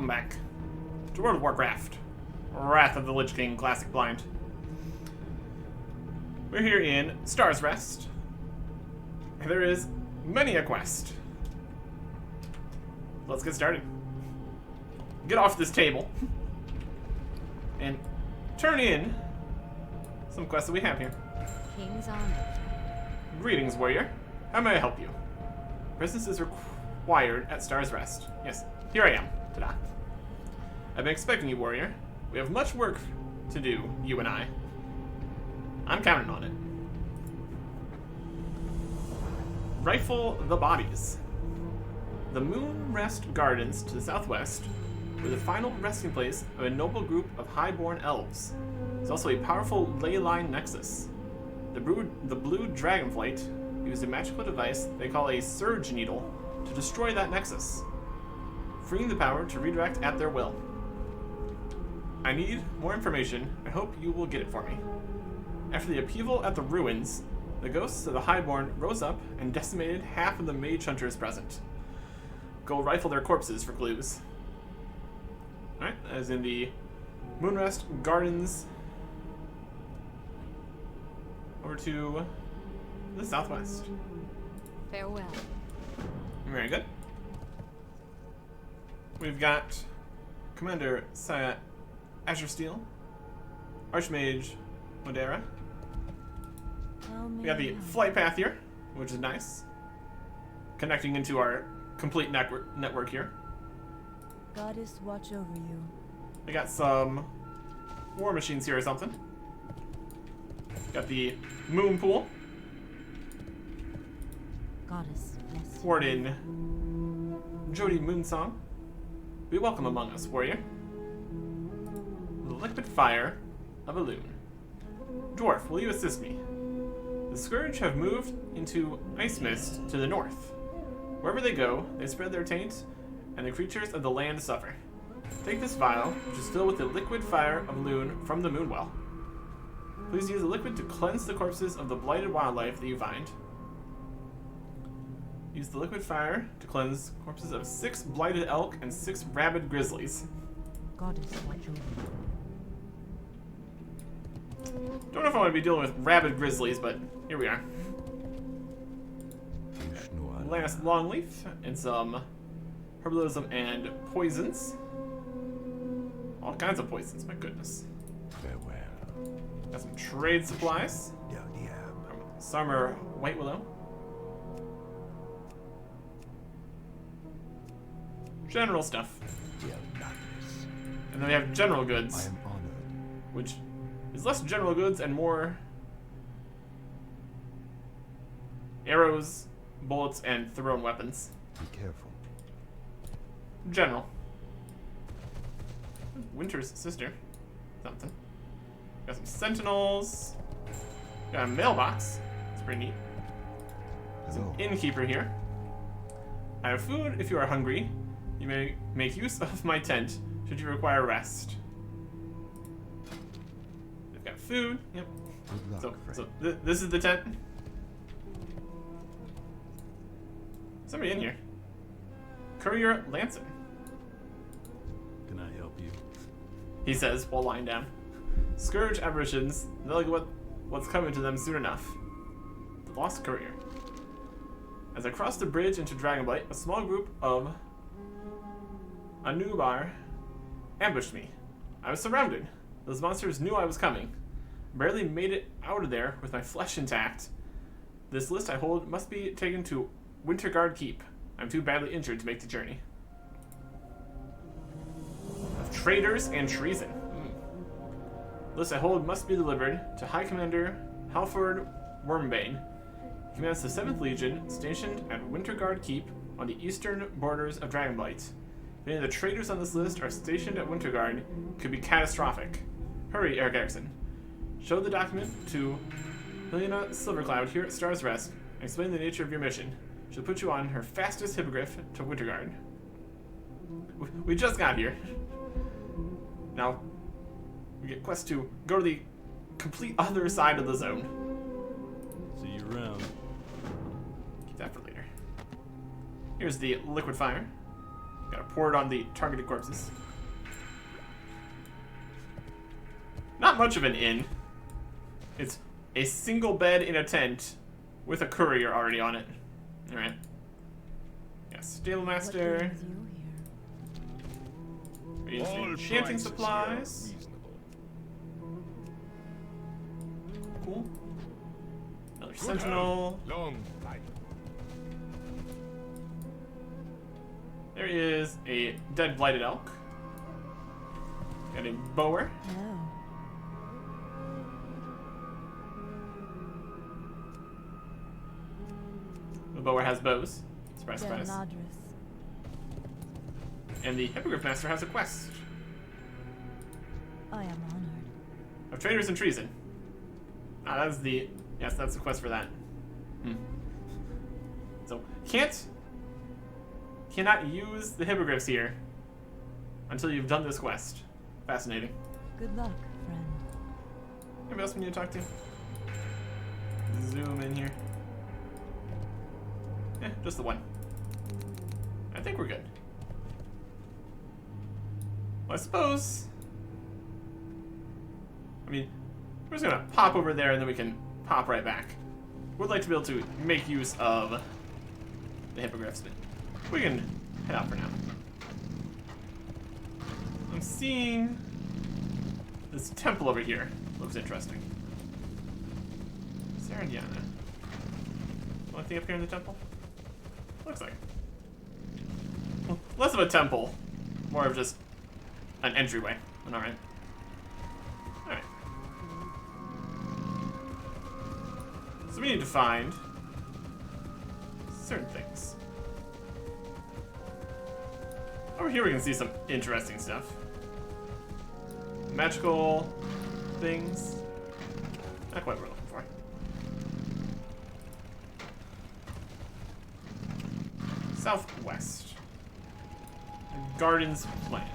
Welcome back to World of Warcraft, Wrath of the Lich King Classic Blind. We're here in Star's Rest, and there is many a quest. Let's get started. Get off this table and turn in some quests that we have here. King's honor. Greetings, warrior. How may I help you? Presence is required at Star's Rest. Yes, here I am. Ta-da. I've been expecting you, warrior. We have much work to do, you and I. I'm counting on it. Rifle the bodies. The Moon Rest Gardens to the southwest were the final resting place of a noble group of highborn elves. It's also a powerful ley line nexus. The blue dragonflight used a magical device they call a surge needle to destroy that nexus, freeing the power to redirect at their will. I need more information. I hope you will get it for me. After the upheaval at the ruins, the ghosts of the highborn rose up and decimated half of the mage hunters present. Go rifle their corpses for clues. Alright, as in the Moonrest Gardens over to the southwest. Farewell. Very good. We've got Commander Saya Azure Steel, Archmage Modera. We got the flight path here, which is nice. Connecting into our complete network here. Goddess watch over you. We got some war machines here or something. Got the moon pool. Goddess bless. Warden Jody Moonsong. Be welcome among us, warrior. The liquid fire of a loon. Dwarf, will you assist me? The Scourge have moved into Ice Mist to the north. Wherever they go, they spread their taint, and the creatures of the land suffer. Take this vial, which is filled with the liquid fire of loon from the Moonwell. Please use the liquid to cleanse the corpses of the blighted wildlife that you find. Use the liquid fire to cleanse corpses of 6 blighted elk and 6 rabid grizzlies. Goddess watch over you. Don't know if I want to be dealing with rabid grizzlies, but here we are. Last longleaf and some herbalism and poisons. All kinds of poisons, my goodness. Farewell. Got some trade supplies. Summer White Willow. General stuff. And then we have general goods, I am honored. which is less general goods and more arrows, bullets, and thrown weapons. Be careful. General. Winter's sister. Something. Got some sentinels. Got a mailbox. It's pretty neat. Some innkeeper here. I have food if you are hungry. You may make use of my tent should you require rest. They've got food. Yep. Good luck, friend. This is the tent. Somebody in here. Courier Lanson. Can I help you? He says while lying down. Scourge apparitions. They'll get what's coming to them soon enough. The Lost Courier. As I crossed the bridge into Dragonblight, a small group of Anubar ambushed me. I was surrounded. Those monsters knew I was coming. Barely made it out of there with my flesh intact. This list I hold must be taken to Winterguard Keep. I'm too badly injured to make the journey. Of traitors and treason. List I hold must be delivered to High Commander Halford Wormbane. He commands the 7th Legion, stationed at Winterguard Keep on the eastern borders of Dragonblight. If any of the traitors on this list are stationed at Winterguard, it could be catastrophic. Hurry, Eric Erickson. Show the document to Helena Silvercloud here at Star's Rest and explain the nature of your mission. She'll put you on her fastest hippogriff to Winterguard. We just got here. Now, we get quest to go to the complete other side of the zone. See you around. Keep that for later. Here's the liquid fire. Gotta pour it on the targeted corpses. Not much of an inn. It's a single bed in a tent with a courier already on it. Alright. Yeah, Stable Master. Enchanting supplies. Cool. Another sentinel. There is a dead blighted elk. Got a bower. Hello. The bower has bows. Surprise, surprise. Anachronist. And the Hippogriff Master has a quest I am honored. of traitors and treason. Ah, that's the... Yes, that's the quest for that. So, cannot use the Hippogriffs here until you've done this quest. Fascinating. Good luck, friend. Anybody else we need to talk to? Zoom in here. Just the one. I think we're good. Well, I suppose... I mean, we're just gonna pop over there and then we can pop right back. Would like to be able to make use of the Hippogriffs, but we can head out for now. I'm seeing this temple over here. Looks interesting. Sarah Diana. Anything up here in the temple? Looks like. Well, less of a temple, more of just an entryway. Alright. Alright. So we need to find certain things. Over here we can see some interesting stuff. Magical things. Not quite what we're looking for. Southwest. Gardens Plans.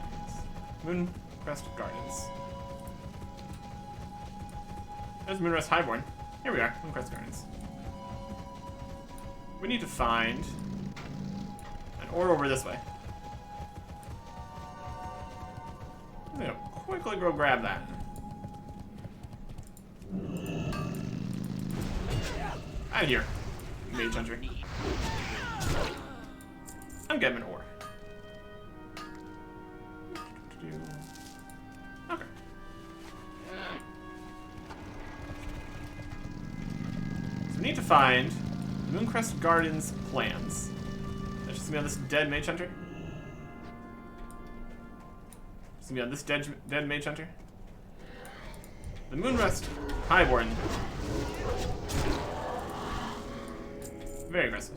Mooncrest Gardens. There's Moonrest Highborn. Here we are, Mooncrest Gardens. We need to find an ore over this way. I'm gonna quickly go grab that. Out of here, Mage Hunter. I'm getting an ore. Okay. So we need to find Mooncrest Gardens plans. That's just gonna be on this dead Mage Hunter. Just gonna be on this dead Mage Hunter. The Moonrest Highborn. Very aggressive.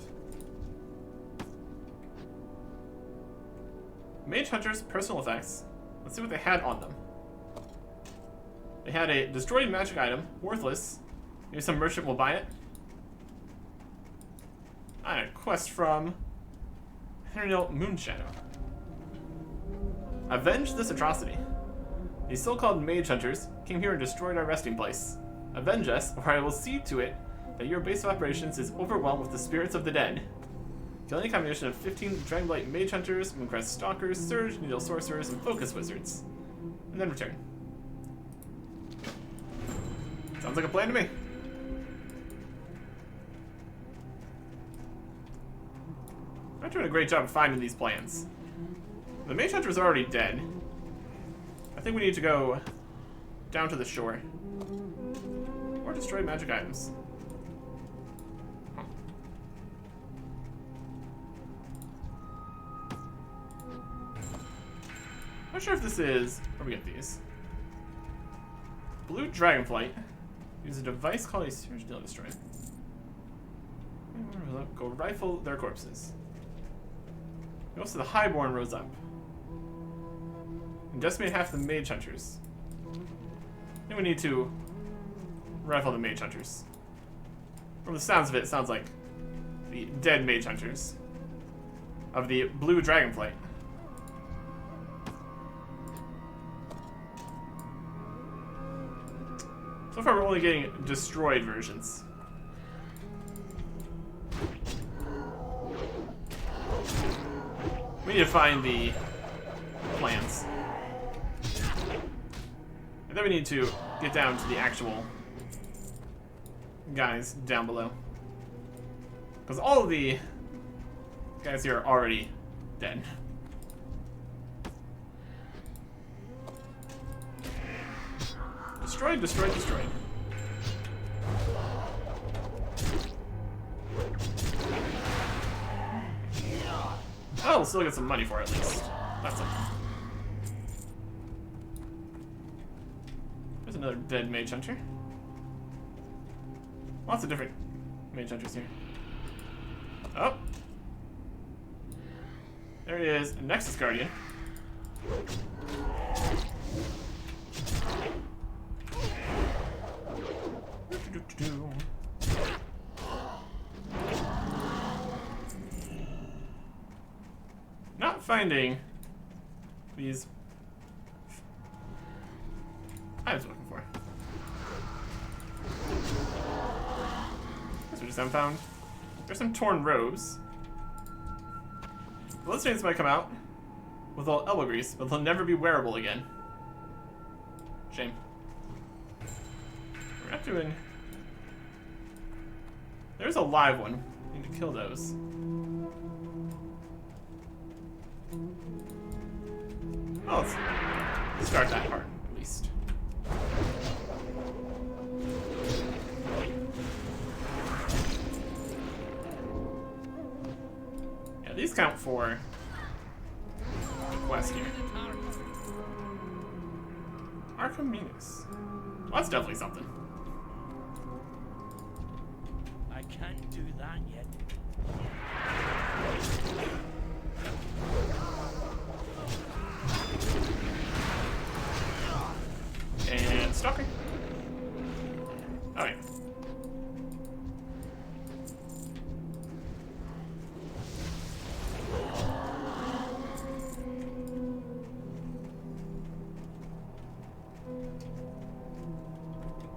Mage Hunter's personal effects. Let's see what they had on them. They had a destroyed magic item, worthless. Maybe some merchant will buy it. A quest from Henriel Moonshadow. Avenge this atrocity. These so-called Mage Hunters came here and destroyed our resting place. Avenge us, or I will see to it that your base of operations is overwhelmed with the spirits of the dead. Kill any combination of 15 Dragonblight Mage Hunters, Mooncrest Stalkers, Surge, Needle Sorcerers, and Focus Wizards. And then return. Sounds like a plan to me. I'm doing a great job of finding these plans. The Mage Hunters are already dead. I think we need to go down to the shore. Or destroy magic items. Not sure if this is where we get these. Blue Dragonflight. Use a device called a Surge Deal Destroy. Go rifle their corpses. Most of the Highborn rose up. And decimate half the Mage Hunters. I think we need to rifle the Mage Hunters. From the sounds of it, it sounds like the dead Mage Hunters of the Blue Dragonflight. So far, we're only getting destroyed versions. We need to find the plants. And then we need to get down to the actual guys down below. Because all of the guys here are already dead. Destroyed, destroyed, destroyed. Oh, we'll still get some money for it at least. That's something. There's another dead mage hunter. Lots of different mage hunters here. Oh. There he is, a Nexus Guardian. Not finding these I was looking for. Guess we just haven't found. There's some torn robes. Bloodstains might come out with all elbow grease, but they'll never be wearable again. Shame. We're not doing. There's a live one. Need to kill those. Oh, let's start that part at least. Yeah, these count for the quest here. Anachronist. Well, that's definitely something. I can't do that yet. And stalker. Oh yeah.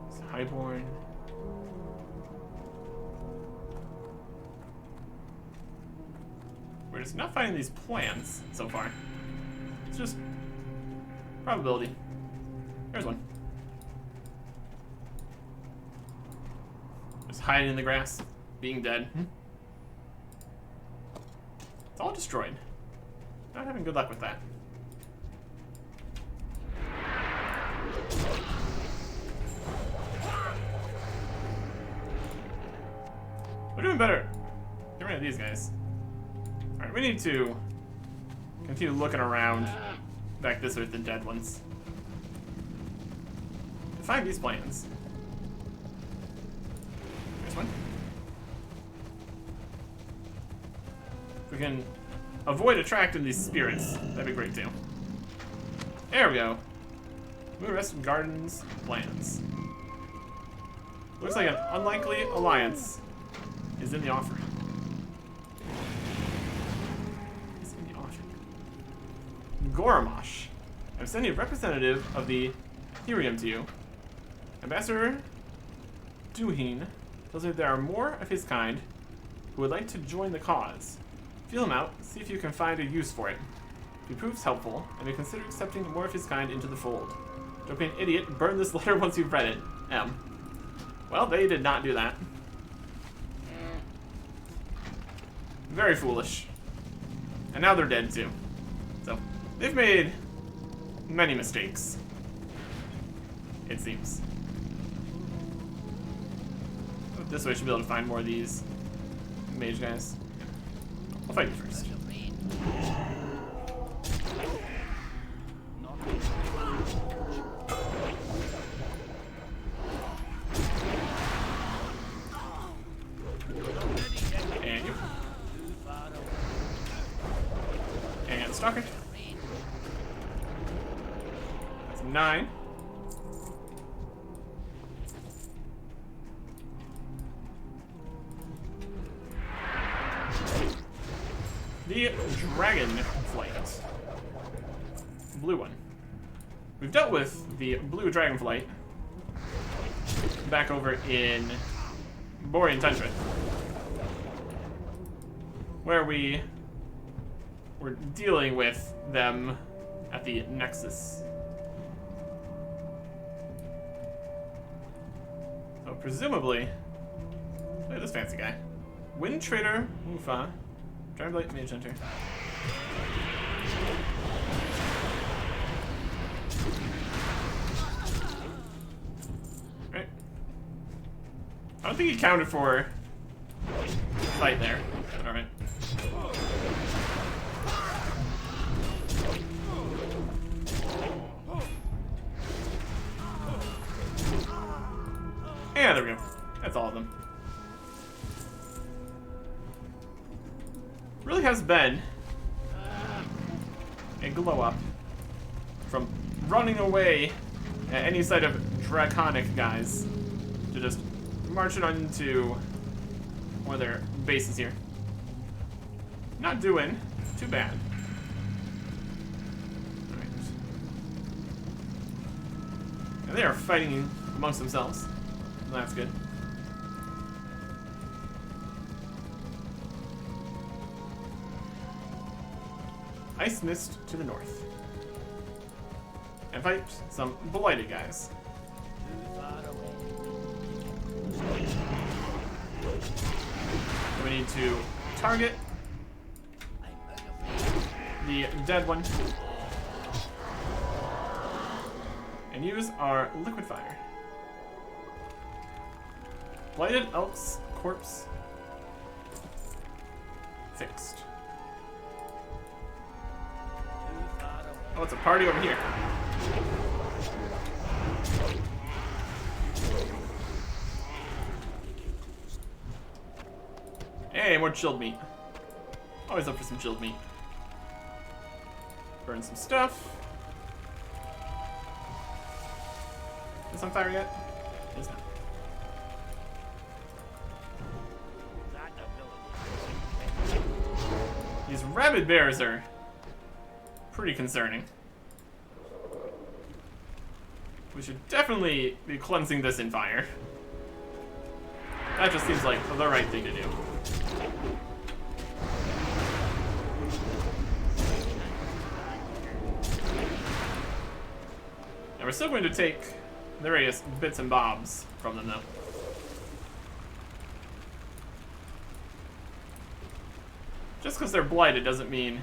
It's highborn. We're just not finding these plants so far. It's just probability. There's one. Just hiding in the grass, being dead. It's all destroyed. Not having good luck with that. We're doing better. Get rid of these guys. Alright, we need to continue looking around back this way with the dead ones. Find these plants. There's one. If we can avoid attracting these spirits, that'd be great too. There we go. Moonrest Gardens plans. Looks like an unlikely alliance is in the offering. Is in the offering. Goramash. I'm sending a representative of the Ethereum to you. Ambassador Duheen tells me there are more of his kind who would like to join the cause. Feel him out, see if you can find a use for it. If he proves helpful, I may consider accepting more of his kind into the fold. Don't be an idiot, burn this letter once you've read it. M. Well, they did not do that. Very foolish. And now they're dead too. So, they've made many mistakes. It seems. This way I should be able to find more of these mage guys. I'll fight you first. And you. And stalker. That's 9. The Dragon Flight. Blue one. We've dealt with the blue Dragonflight back over in Borean Tundra, where we we're dealing with them at the Nexus. So presumably, look at this fancy guy. Wind Trader Mufa. Dragonblight Mage Hunter. Right. I don't think he counted for fight there. But alright. Yeah, there we go. That's all of them. Really has been a glow up from running away at any sight of draconic guys to just marching on into one of their bases here. Not doing too bad. Alright. And they are fighting amongst themselves. That's good. Ice Mist to the north. And fight some blighted guys. We need to target the dead one and use our liquid fire. Blighted Elk's corpse fixed. Oh, it's a party over here. Hey, more chilled meat. Always up for some chilled meat. Burn some stuff. Is this on fire yet? It's not. These rabid bears are pretty concerning. We should definitely be cleansing this in fire. That just seems like the right thing to do. And we're still going to take the various bits and bobs from them, though. Just because they're blighted doesn't mean...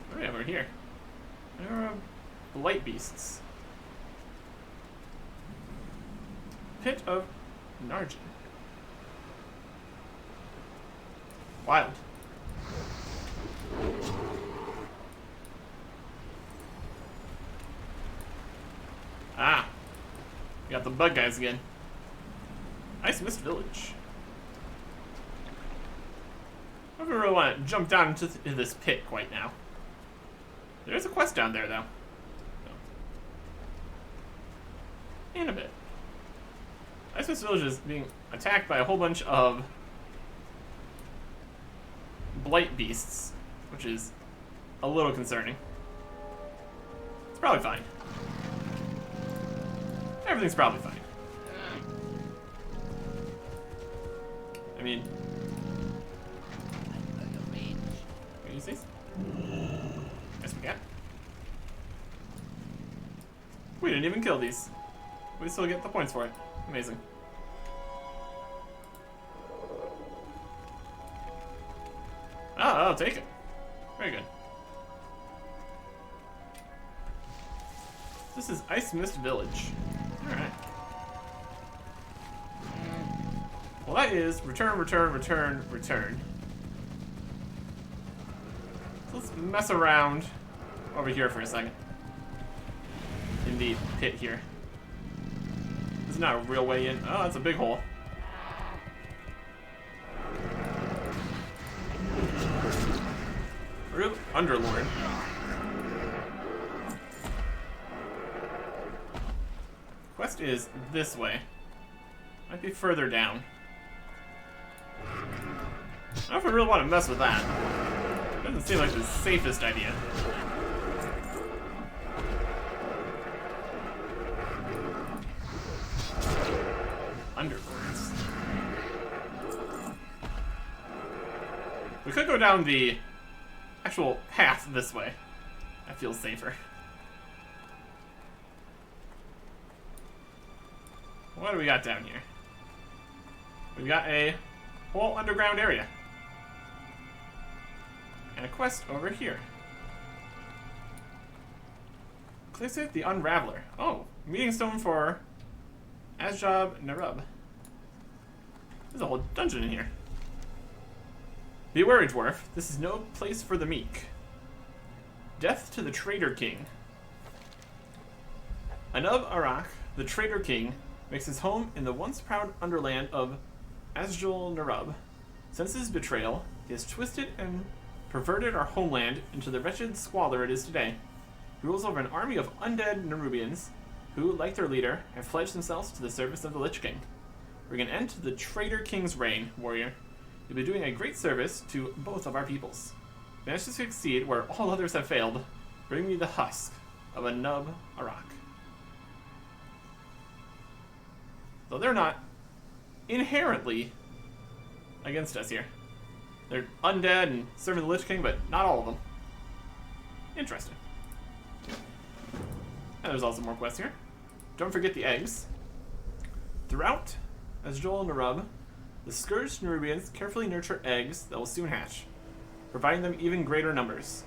What do we have over here? There are blight beasts. Pit of Narjan. Wild. Ah. We got the bug guys again. Ice Mist Village. I don't really want to jump down into this pit quite now. There is a quest down there, though. So. In a bit. Ice Mist Village is being attacked by a whole bunch of blight beasts, which is a little concerning. It's probably fine. Everything's probably fine. I mean... Can you see? Yes, we can. We didn't even kill these. We still get the points for it. Amazing. Oh, I'll take it. Very good. This is Ice Mist Village. Alright. Well, that is return, return, return, return. So let's mess around over here for a second. In the pit here. This is not a real way in. Oh, that's a big hole. Real Underlord. Quest is this way. Might be further down. I don't know if I really want to mess with that. Doesn't seem like the safest idea. Underlords. We could go down the actual path this way. That feels safer. What do we got down here? We've got a whole underground area. And a quest over here. Clisset the Unraveler. Oh, meeting stone for Azjob Nerub. There's a whole dungeon in here. Be wary, dwarf. This is no place for the meek. Death to the Traitor King. Anub Arak, the Traitor King, makes his home in the once proud underland of Azjol Nerub. Since his betrayal, he has twisted and perverted our homeland into the wretched squalor it is today. He rules over an army of undead Nerubians who, like their leader, have pledged themselves to the service of the Lich King. Bring an end to the Traitor King's reign, warrior. You'll be doing a great service to both of our peoples. Manage to succeed where all others have failed. Bring me the husk of Anub Arak. So they're not inherently against us here. They're undead and serving the Lich King, but not all of them. Interesting. And there's also more quests here. Don't forget the eggs. Throughout Azjol Nerub, the scourged Nerubians carefully nurture eggs that will soon hatch, providing them even greater numbers.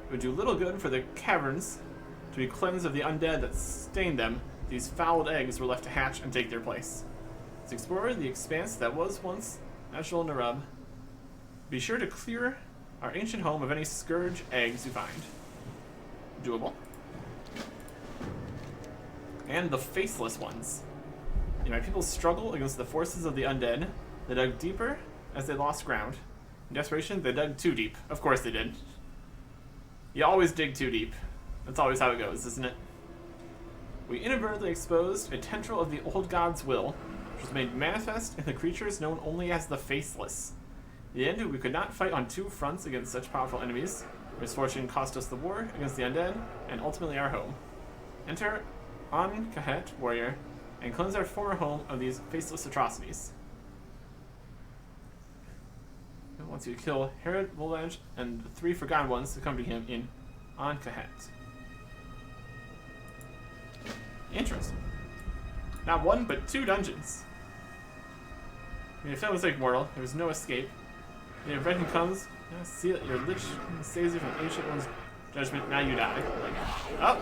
It would do little good for the caverns to be cleansed of the undead that stained them. These fouled eggs were left to hatch and take their place. To explore the expanse that was once Azjol Nerub, be sure to clear our ancient home of any scourge eggs you find. Doable. And the faceless ones. My people struggle against the forces of the undead. They dug deeper as they lost ground. In desperation, they dug too deep. Of course they did. You always dig too deep. That's always how it goes, isn't it? We inadvertently exposed a tendril of the old god's will, which was made manifest in the creatures known only as the Faceless. In the end, we could not fight on two fronts against such powerful enemies. Misfortune cost us the war against the undead, and ultimately our home. Enter An Kahet, warrior, and cleanse our former home of these faceless atrocities. Once you kill Herod, Volage, and the 3 forgotten ones to accompany him in An Kahet. Interesting. Not 1, but 2 dungeons. When you fail to take mortal, there is no escape. The event comes, see that your lich saves you from the ancient one's judgment, now you die. Up!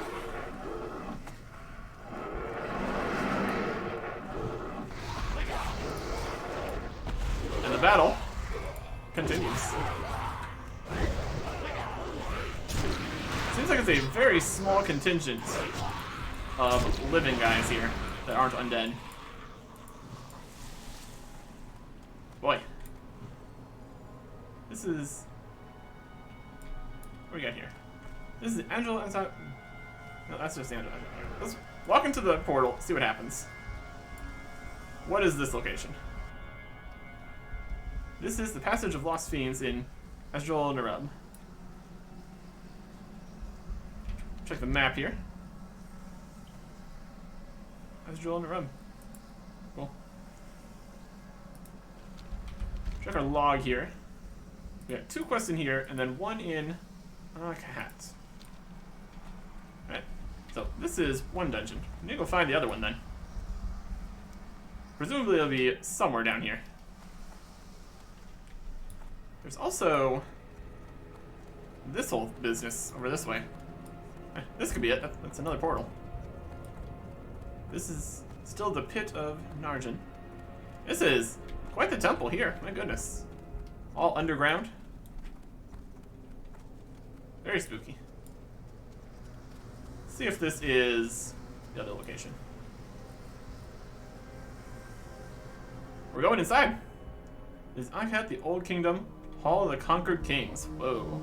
And the battle continues. Seems like it's a very small contingent of living guys here that aren't undead. Boy. This is... What do we got here? This is Angela inside... No, that's just Angela. Let's walk into the portal, see what happens. What is this location? This is the Passage of Lost Fiends in Azjol Nerub. Check the map here. Azjol Nerub. Cool. Check our log here. We got 2 quests in here, and then 1 in Kahat. Alright, so this is 1 dungeon. We need to go find the other one then. Presumably it'll be somewhere down here. There's also this whole business over this way. This could be it. That's another portal. This is still the Pit of Narjan. This is quite the temple here. My goodness. All underground. Very spooky. Let's see if this is the other location. We're going inside. This is Ankhet, the Old Kingdom, Hall of the Conquered Kings. Whoa.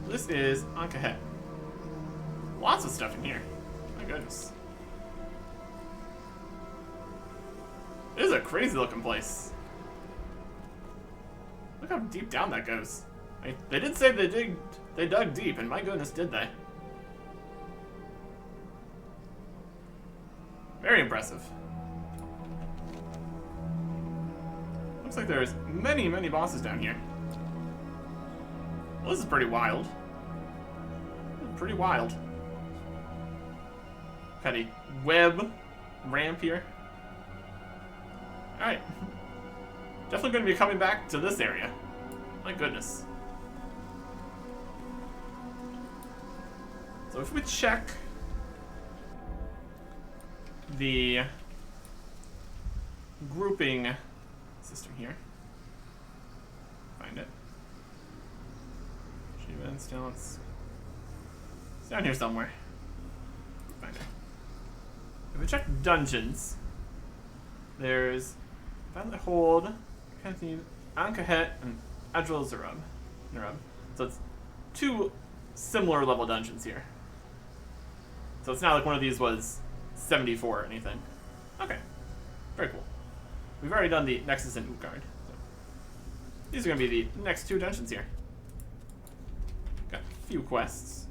This is Ankahet. Lots of stuff in here. My goodness. This is a crazy looking place. Look how deep down that goes. They did say they dug deep, and my goodness, did they. Very impressive. Looks like there's many, many bosses down here. Well, this is pretty wild. Pretty wild. Got a web ramp here. Alright. Definitely going to be coming back to this area. My goodness. So if we check the grouping system here. Find it. Achievements, talents. It's down here somewhere. Find it. If we check dungeons, there's Violet Hold, Canteen, Ankahet, and Adril Zerub. So it's 2 similar level dungeons here. So it's not like one of these was 74 or anything. Okay. Very cool. We've already done the Nexus and Utgard. So these are going to be the next 2 dungeons here. Got a few quests.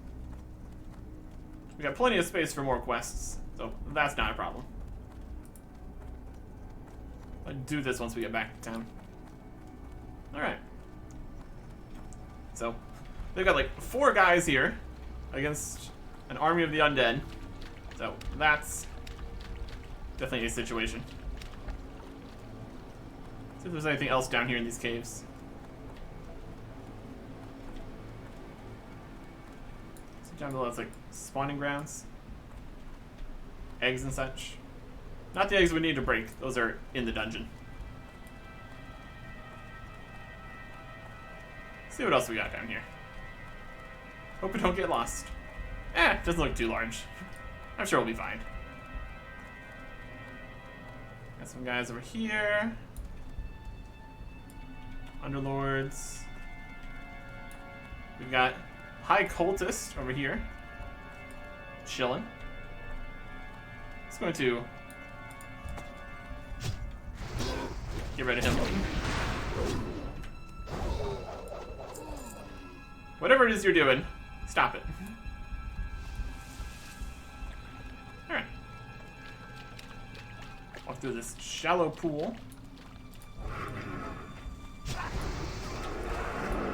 We got plenty of space for more quests, so that's not a problem. I'll do this once we get back to town. Alright. So, they've got like 4 guys here against an army of the undead. So, that's definitely a situation. See if there's anything else down here in these caves. So down below, it's like spawning grounds. Eggs and such. Not the eggs we need to break. Those are in the dungeon. See what else we got down here. Hope we don't get lost. Doesn't look too large. I'm sure we'll be fine. Got some guys over here. Underlords. We've got High Cultist over here. Chilling. It's going to get rid of him. Whatever it is you're doing, stop it. Alright. Walk through this shallow pool.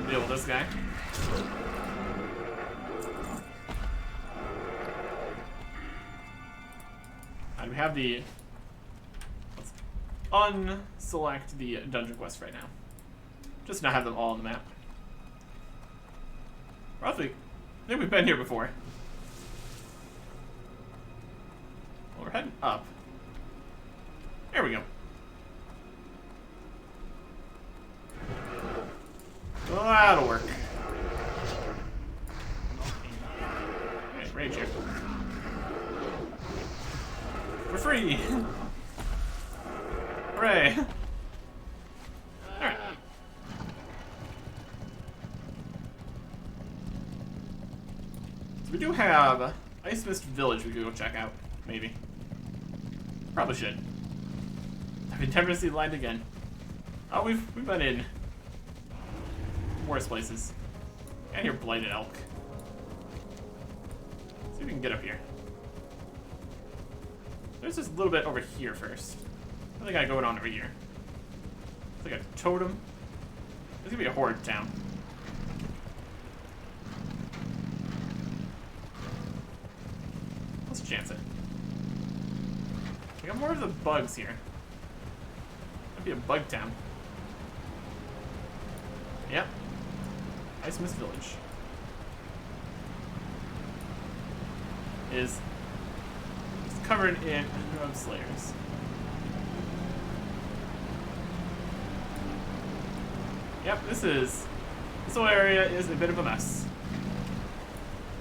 Deal with this guy. And we have the... Let's unselect the dungeon quest right now. Just not have them all on the map. Roughly, I think we've been here before. Well, we're heading up. There we go. Well, that'll work. Alright, rage here. We're free! Hooray! Alright. So we do have Ice Mist Village we could go check out, maybe. Probably should. I've been never to see the light again. Oh, we've been in worse places. And here, Blighted Elk. See if we can get up here. There's just a little bit over here first. What do they got going on over here? It's like a totem. There's gonna be a horde town. Let's chance it. We got more of the bugs here. Might be a bug town. Yep. Ice Mist Village is covered in grub slayers. Yep, this whole area is a bit of a mess.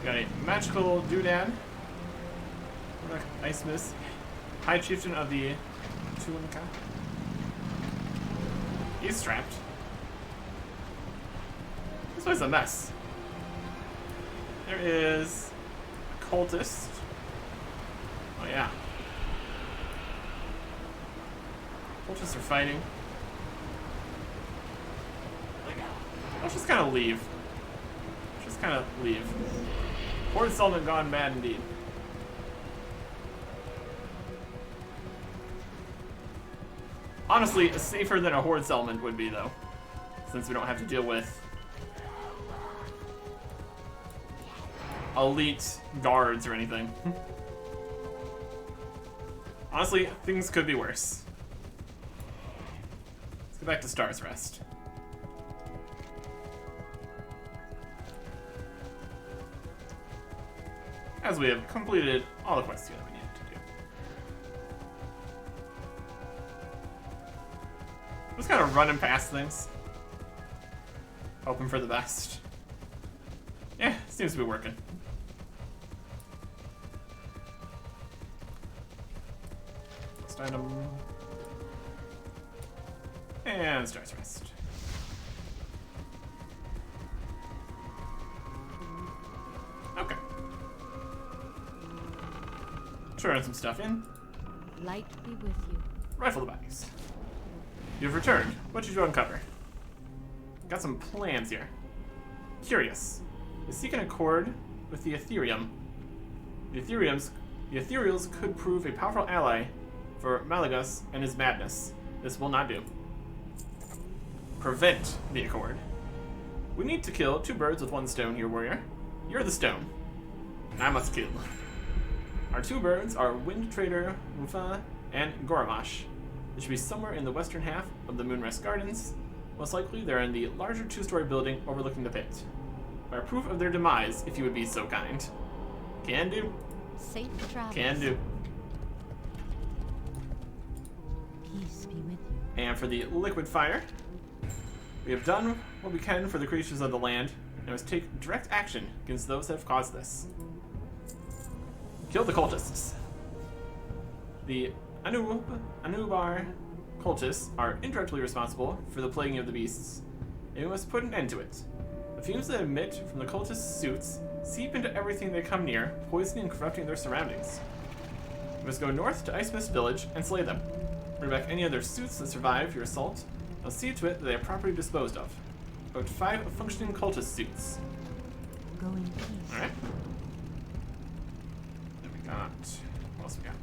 We got a magical doodad, Ice Mist, High Chieftain of the Tulinka. He's trapped. This place is a mess. There is a cultist. Oh yeah. Cultists are fighting. Let's just kind of leave. Just kind of leave. Horde settlement gone bad indeed. Honestly, safer than a horde settlement would be, though, since we don't have to deal with elite guards or anything. Honestly, things could be worse. Let's go back to Star's Rest. As we have completed all the quests that we needed to do. Just kind of running past things. Hoping for the best. Yeah, seems to be working. Next item. And Star's Rest. Okay. Turn some stuff in. Light be with you. Rifle the bodies. You've returned. What did you uncover? Got some plans here. Curious. You seek an accord with the Ethereum. The Ethereals could prove a powerful ally for Malagus and his madness. This will not do. Prevent the accord. We need to kill 2 birds with 1 stone here, warrior. You're the stone, and I must kill. Our 2 birds are Wind Trader Mufa and Goramash. They should be somewhere in the western half of the Moonrest Gardens. Most likely, they're in the larger 2-story building overlooking the pit. By proof of their demise, if you would be so kind. Can do. Safe travels. Can do. Peace be with you. And for the liquid fire, we have done what we can for the creatures of the land, and must take direct action against those that have caused this. Kill the cultists. The Anubar cultists are indirectly responsible for the plaguing of the beasts, and we must put an end to it. The fumes that emit from the cultists' suits seep into everything they come near, poisoning and corrupting their surroundings. We must go north to Ice Mist Village and slay them. Bring back any of their suits that survive your assault. I'll see to it that they are properly disposed of. About 5 functioning cultist suits. Go in peace. Alright. Then we got... What else we got?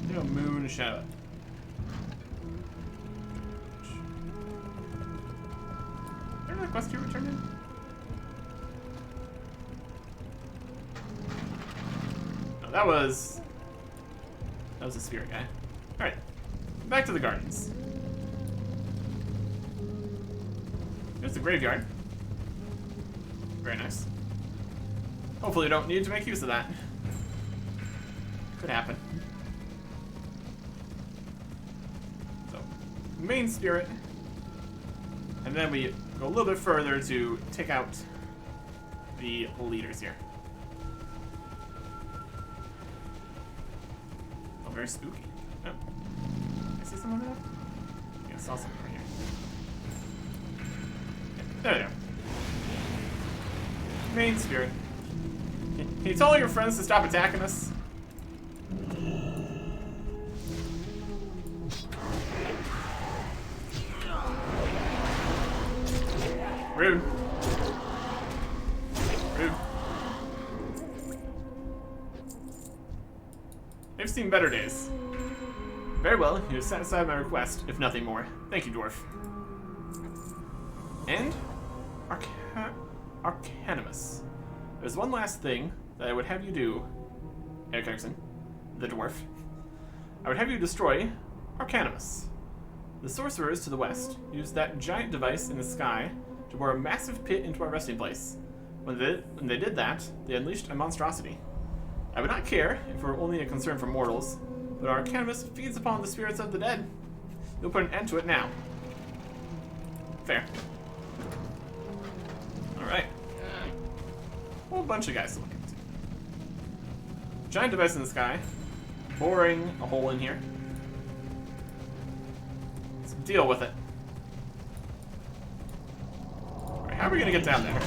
There's Moon Shadow. Is there another quest you returned in? No, that was a spirit guy. Alright. Back to the gardens. There's the graveyard. Very nice. Hopefully we don't need to make use of that. Could happen. So, main spirit. And then we go a little bit further to take out the leaders here. Oh, very spooky. Oh. I see someone over there? Yeah, I saw something right here. Yeah, there we go. Main spirit. Can you tell all your friends to stop attacking us? Rude. Rude. They've seen better days. Very well, you have satisfied my request, if nothing more. Thank you, dwarf. And Arcanimus. There's one last thing that I would have you do, Eric Erickson, the dwarf. I would have you destroy Arcanimus. The sorcerers to the west used that giant device in the sky to bore a massive pit into our resting place. When they did that, they unleashed a monstrosity. I would not care if it were only a concern for mortals, but Arcanimus feeds upon the spirits of the dead. You'll put an end to it now. Fair. Alright. Whole bunch of guys to look into. Giant device in the sky. Boring a hole in here. Let's deal with it. Alright, how are we gonna get down there?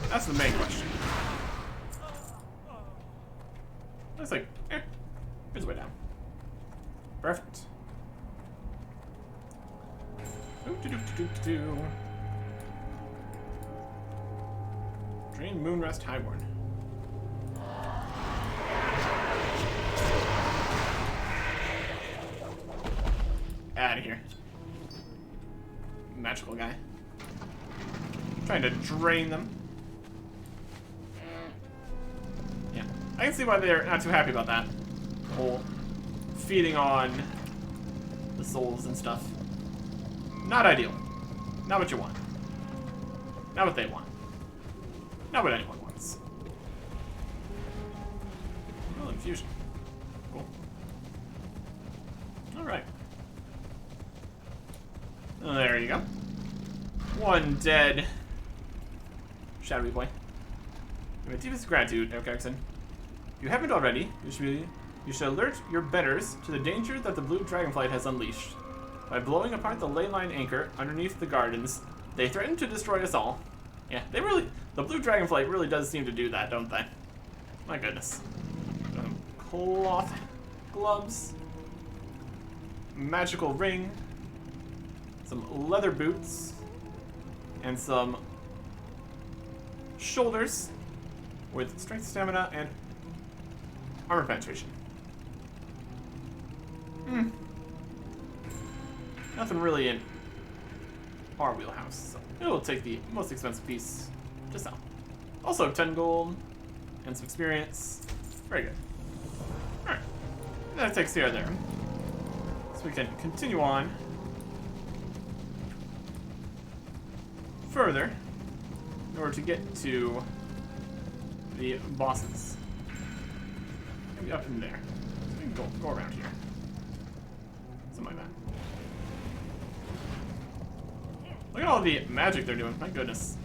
That's the main question. Looks like, here's the way down. Perfect. Drain Moonrest Highborn. Out of here. Magical guy. Trying to drain them. Yeah. I can see why they're not too happy about that. Whole feeding on the souls and stuff. Not ideal. Not what you want. Not what they want. Not what anyone wants. Oh, infusion. Cool. Alright. Oh, there you go. One dead shadowy boy. My deepest gratitude, Eric Erickson. If you haven't already, you should alert your betters to the danger that the blue dragonflight has unleashed. By blowing apart the ley line anchor underneath the gardens, they threaten to destroy us all. Yeah, they really... The blue dragonflight really does seem to do that, don't they? My goodness. Cloth gloves. Magical ring. Some leather boots. And some shoulders with strength, stamina, and armor penetration. Nothing really in our wheelhouse, so it'll take the most expensive piece to sell. Also 10 gold and some experience. Very good. Alright. That takes care of there. So we can continue on further in order to get to the bosses. Maybe up in there. So we can go around here. Something like that. Look at all the magic they're doing. My goodness.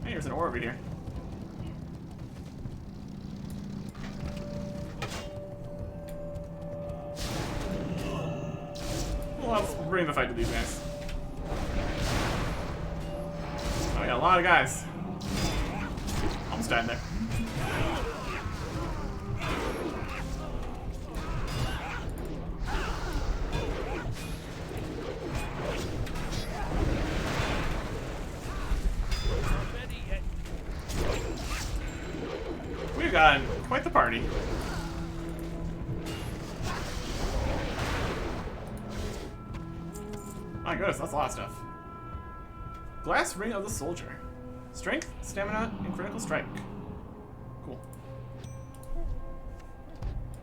Hey, there's an ore over here. Well, let's bring the fight to these guys. Oh, we got a lot of guys. Almost died there. We've got quite the party. My goodness, that's a lot of stuff. Glass Ring of the Soldier. Strength, stamina, and critical strike. Cool.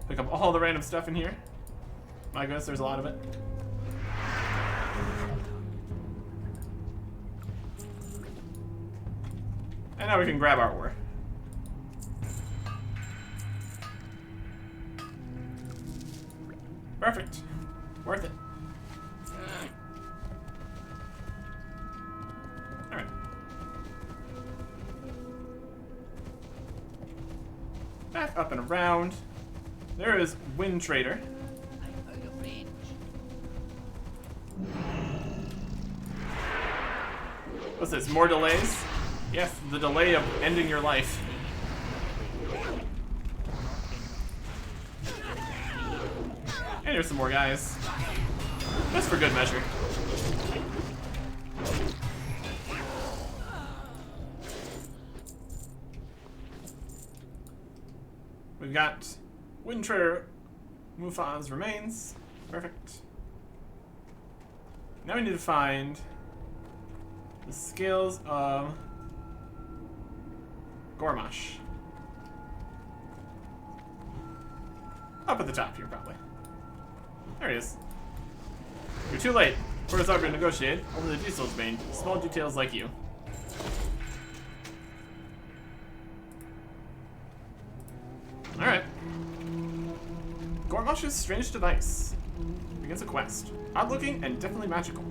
Pick up all the random stuff in here. My goodness, there's a lot of it. And now we can grab our ore. Perfect. Worth it. Alright. Back up and around. There is Wind Trader. I'm out of range. What's this? More delays? Yes, the delay of ending your life. And here's some more guys. Just for good measure. We've got Wind Trader Mufa's remains. Perfect. Now we need to find the scales of Gormash. Up at the top here, probably. There he is. You're too late. Porter's already negotiated over the Diesel's Bane. Small details like you. Alright. Gormash's strange device begins a quest. Odd looking and definitely magical.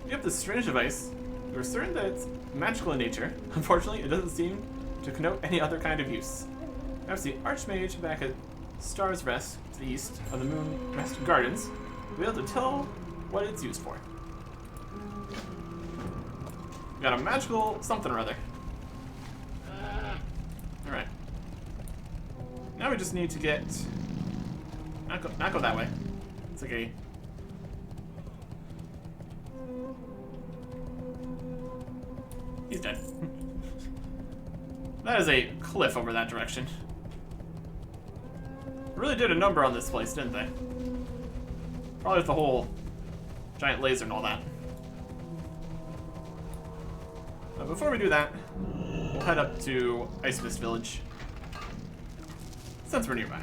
You have this strange device. You're certain that it's magical in nature. Unfortunately, it doesn't seem to connote any other kind of use. Perhaps the Archmage back at Star's Rest to the east of the Moon Rest Gardens will be able to tell what it's used for. We got a magical something or other. Alright. Now we just need to get... Not go that way. It's like a... He's dead. That is a cliff over that direction. Really did a number on this place, didn't they? Probably with the whole giant laser and all that. But before we do that, we'll head up to Ice Mist Village, since we're nearby.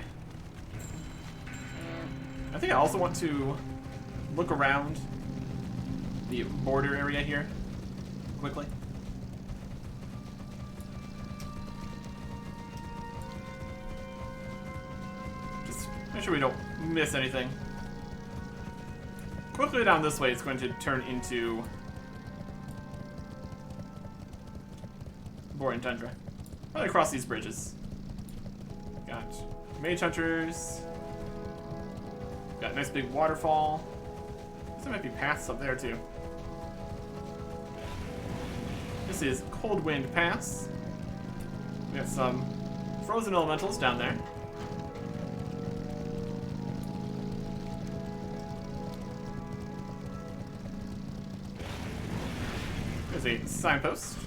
I think I also want to look around the border area here quickly. Just make sure we don't miss anything. Quickly down this way, it's going to turn into boring tundra. Probably across these bridges. Got mage hunters. Got a nice big waterfall. There might be paths up there too. This is Cold Wind Pass. We have some frozen elementals down there. There's a signpost.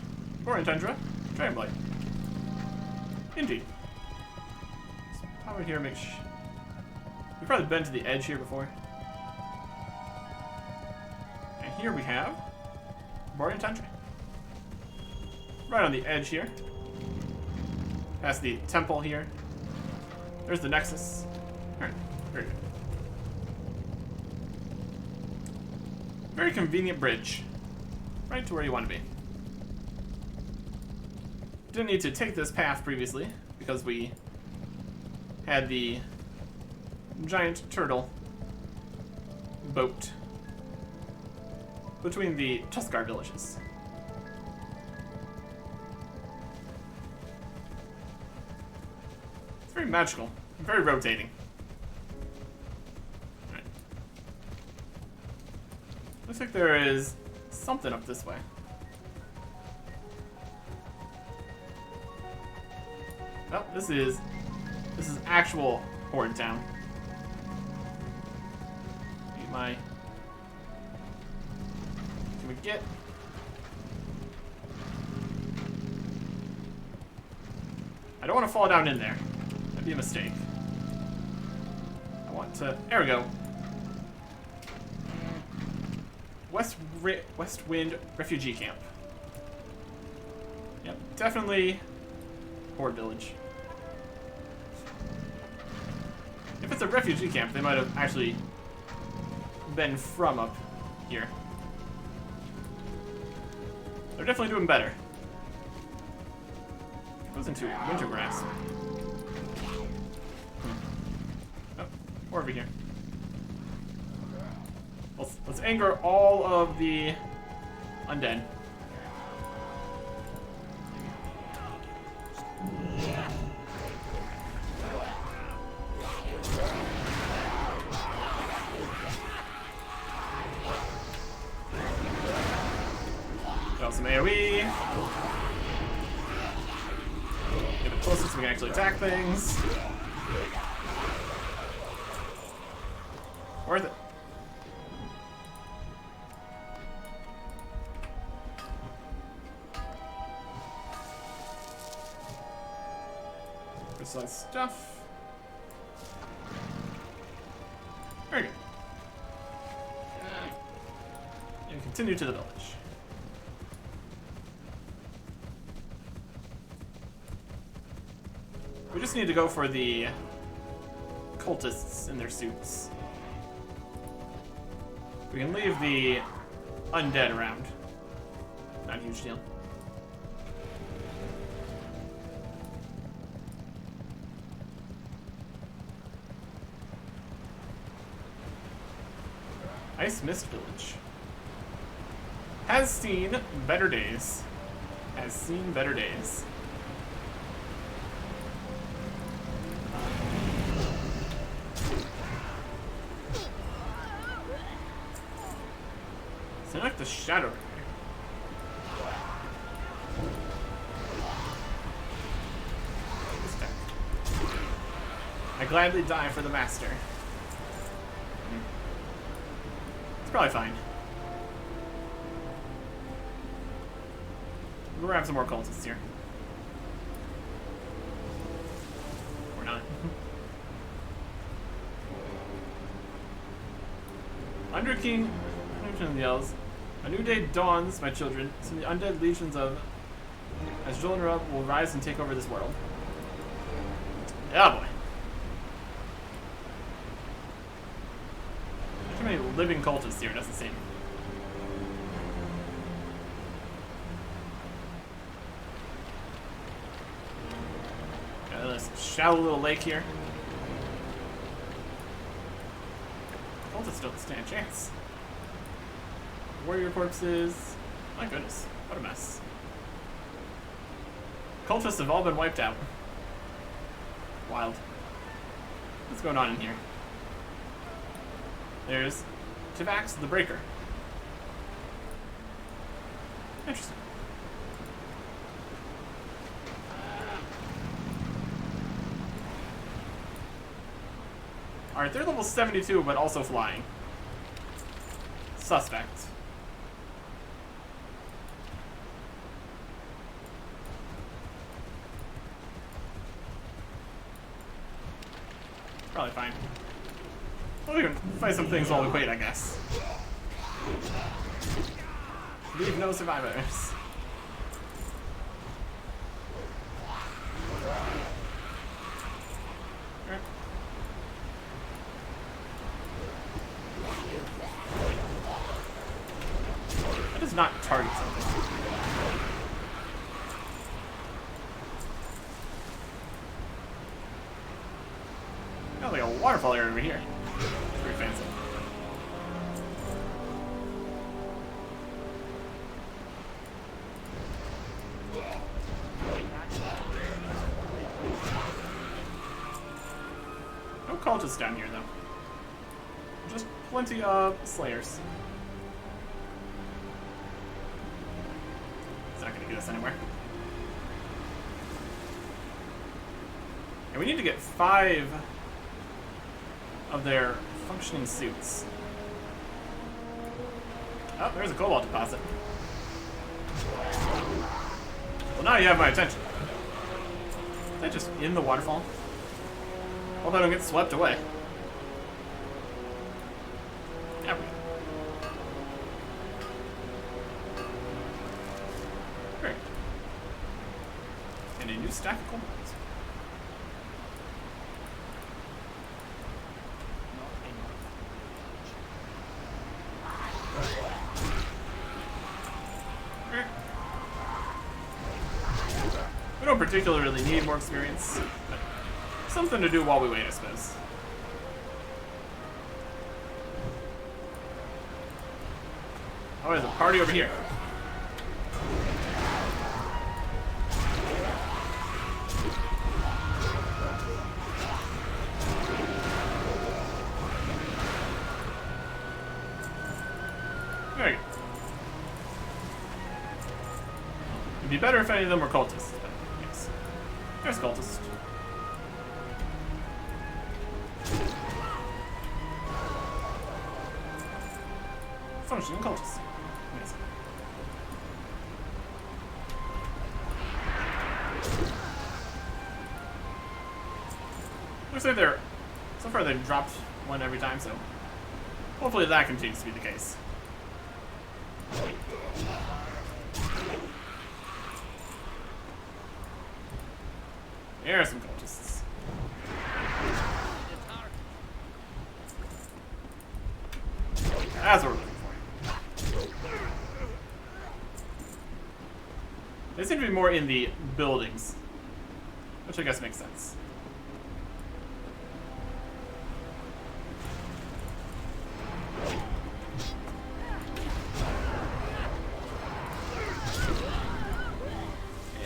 Boring tundra. Dragon Blight. Indeed. So power here makes. We've probably been to the edge here before. And here we have Borean Tundra. Right on the edge here. Past the temple here. There's the Nexus. Alright, very good. Very convenient bridge. Right to where you want to be. Didn't need to take this path previously because we had the giant turtle boat between the Tuskar villages. It's very magical, very rotating. Alright. Looks like there is something up this way. Oh, this is actual Horde Town. Can we get? I don't want to fall down in there. That'd be a mistake. I want to. There we go. West Wind Refugee Camp. Yep, definitely Horde Village. If it's a refugee camp, they might have actually been from up here. They're definitely doing better. Goes into winter grass. Oh, we're over here. Let's anger all of the undead. Got some AoE. Get it closer so we can actually attack things. Worth it. Precise stuff. Very good. And continue to the village. We just need to go for the cultists in their suits. We can leave the undead around. Not a huge deal. Ice Mist Village. Has seen better days. Has seen better days. Sound like the shadow. I gladly die for the master. It's probably fine. We'll grab some more cultists here. Or not. Under King yells, "A new day dawns, my children. Soon the undead legions of Azjolnara will rise and take over this world." Yeah, boy. Too many living cultists here, doesn't seem. Got this shallow little lake here. Cultists don't stand a chance. Warrior corpses. My goodness, what a mess. Cultists have all been wiped out. Wild. What's going on in here? There's Tivax the Breaker. Interesting. Alright, they're level 72, but also flying. Suspect. Probably fine. We can fight some things while we wait, I guess. Leave no survivors. That does not target something. Got like a waterfall area over here. Pretty fancy. No cultists down here though. Just plenty of slayers. It's not gonna get us anywhere. And we need to get 5 of their functioning suits. Oh, there's a cobalt deposit. Well, now you have my attention. Is that just in the waterfall? Hope I don't get swept away. There we go. Great. And a new stack of cobalt. We don't particularly need more experience, but something to do while we wait, I suppose. Oh, there's a party over here. There you go. It'd be better if any of them were cultists. There's cultist. Functioning cultist. Amazing. Looks like they're... So far they've dropped one every time, so... Hopefully that continues to be the case. Here are some cultists. That's what we're looking for. They seem to be more in the buildings, which I guess makes sense.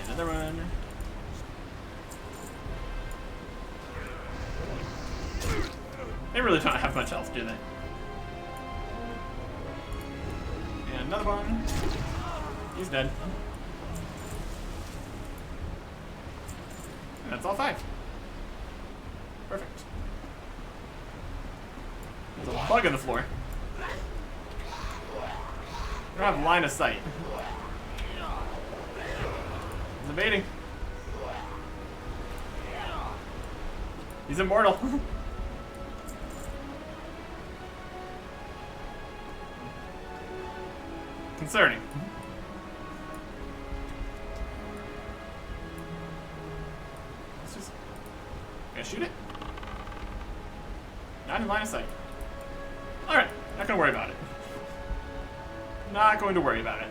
Another one. They really don't have much health, do they? And another one. He's dead. And that's all 5. Perfect. There's a bug in the floor. We don't have line of sight. evading. He's immortal. Concerning. Let's just... Can I shoot it? Not in line of sight. Alright, not gonna worry about it. Not going to worry about it.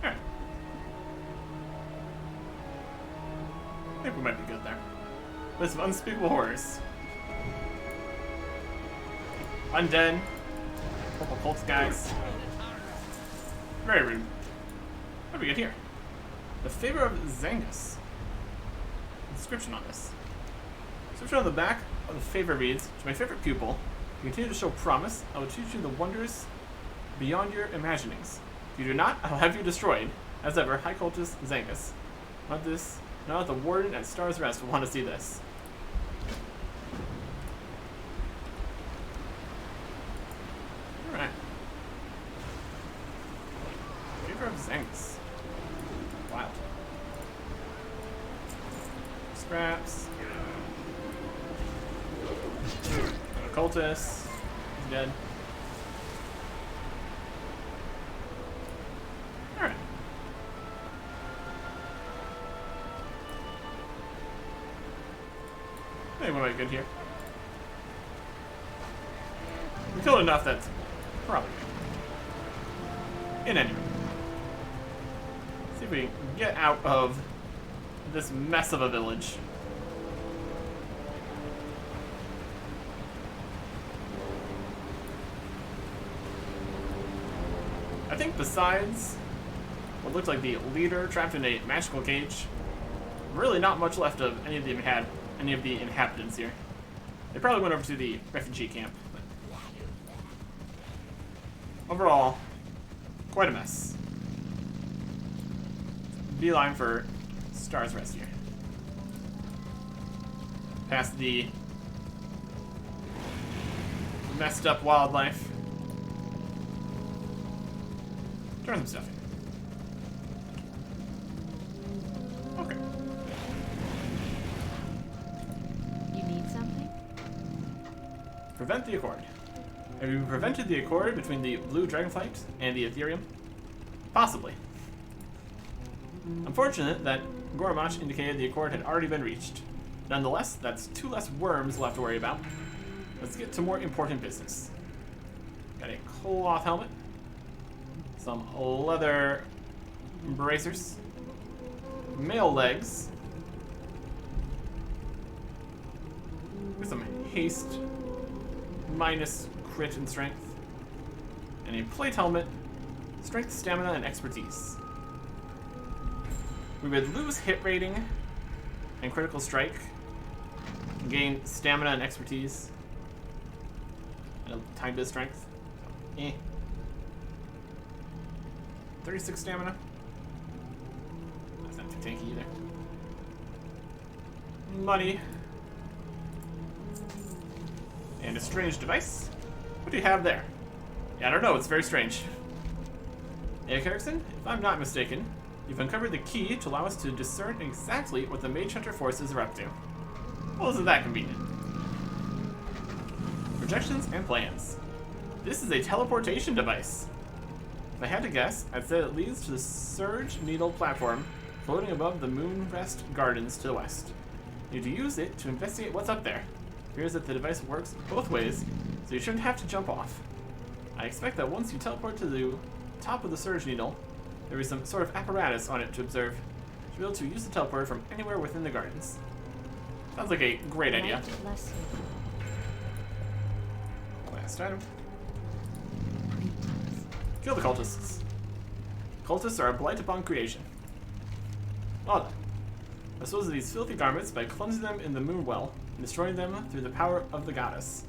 Alright. I think we might be good there. List of unspeakable horrors. Undead. Purple cult guys. Very rude. What do we get here? The favor of Zangus. Inscription on this. Inscription on the back of the favor reads, to my favorite pupil, you continue to show promise, I will teach you the wonders beyond your imaginings. If you do not, I will have you destroyed. As ever, High Cultist Zangus. Not this. Now that the Warden at Star's Rest will want to see this. Alright. Favor of Zangus. Wild. Scraps. Cultist. He's dead. Alright. I think we might be good here. We killed enough that's probably good. In any rate. See if we can get out of this mess of a village. I think besides what looked like the leader trapped in a magical cage, really not much left of any of the inhabitants here. They probably went over to the refugee camp. But overall, quite a mess. Beeline for Star's Rest here. Past the messed up wildlife. Turn some stuff in. Okay. You need something? Prevent the Accord. Have you prevented the Accord between the Blue Dragonflight and the Ethereum? Possibly. Unfortunate that Gormach indicated the Accord had already been reached. Nonetheless, that's 2 less worms we'll have to worry about. Let's get to more important business. Got a cloth helmet. Some leather bracers. Mail legs. With some haste. Minus crit and strength. And a plate helmet. Strength, stamina, and expertise. We would lose hit rating and critical strike. Gain stamina and expertise. And a tiny bit of strength. Eh. 36 stamina. That's not too tanky either. Money. And a strange device. What do you have there? Yeah, I don't know. It's very strange. Eric Erickson, if I'm not mistaken, you've uncovered the key to allow us to discern exactly what the Mage Hunter forces are up to. Well, isn't that convenient? Projections and plans. This is a teleportation device. If I had to guess, I'd say it leads to the Surge Needle platform floating above the Moonrest Gardens to the west. You need to use it to investigate what's up there. It appears that the device works both ways, so you shouldn't have to jump off. I expect that once you teleport to the top of the Surge Needle, there will be some sort of apparatus on it to observe. To be able to use the teleport from anywhere within the gardens. Sounds like a great idea. Light bless you. Last item. Greetings. Kill the cultists. Cultists are a blight upon creation. Well then. Dispose of these filthy garments by cleansing them in the moon well and destroying them through the power of the goddess.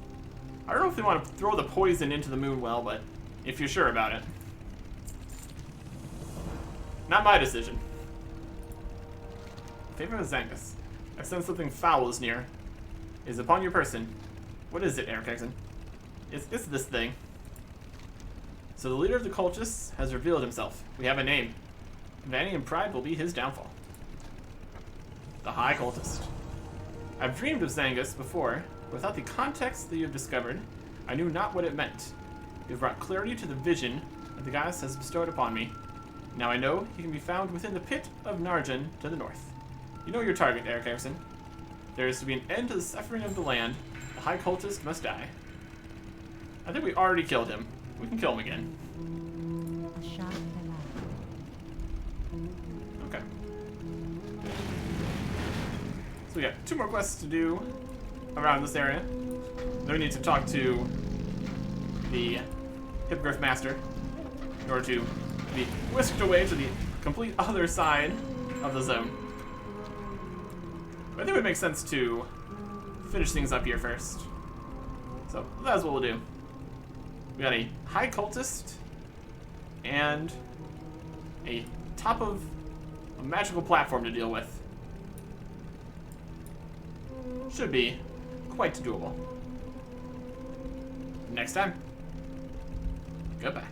I don't know if they want to throw the poison into the moon well, but if you're sure about it. Not my decision. Favor of Zangus. I sense something foul is near. Is upon your person. What is it, Eric Exon? It's this thing. So the leader of the cultists has revealed himself. We have a name. Vanity and pride will be his downfall. The High Cultist. I've dreamed of Zangus before, but without the context that you have discovered, I knew not what it meant. You have brought clarity to the vision that the goddess has bestowed upon me. Now I know he can be found within the pit of Narjan to the north. You know your target, Eric Harrison. There is to be an end to the suffering of the land. The High Cultist must die. I think we already killed him. We can kill him again. Okay. So we got 2 more quests to do around this area. Then we need to talk to the Hippogriff Master in order to be whisked away to the complete other side of the zone. But I think it would make sense to finish things up here first. So that's what we'll do. We got a High Cultist and a top of a magical platform to deal with. Should be quite doable. Next time, goodbye.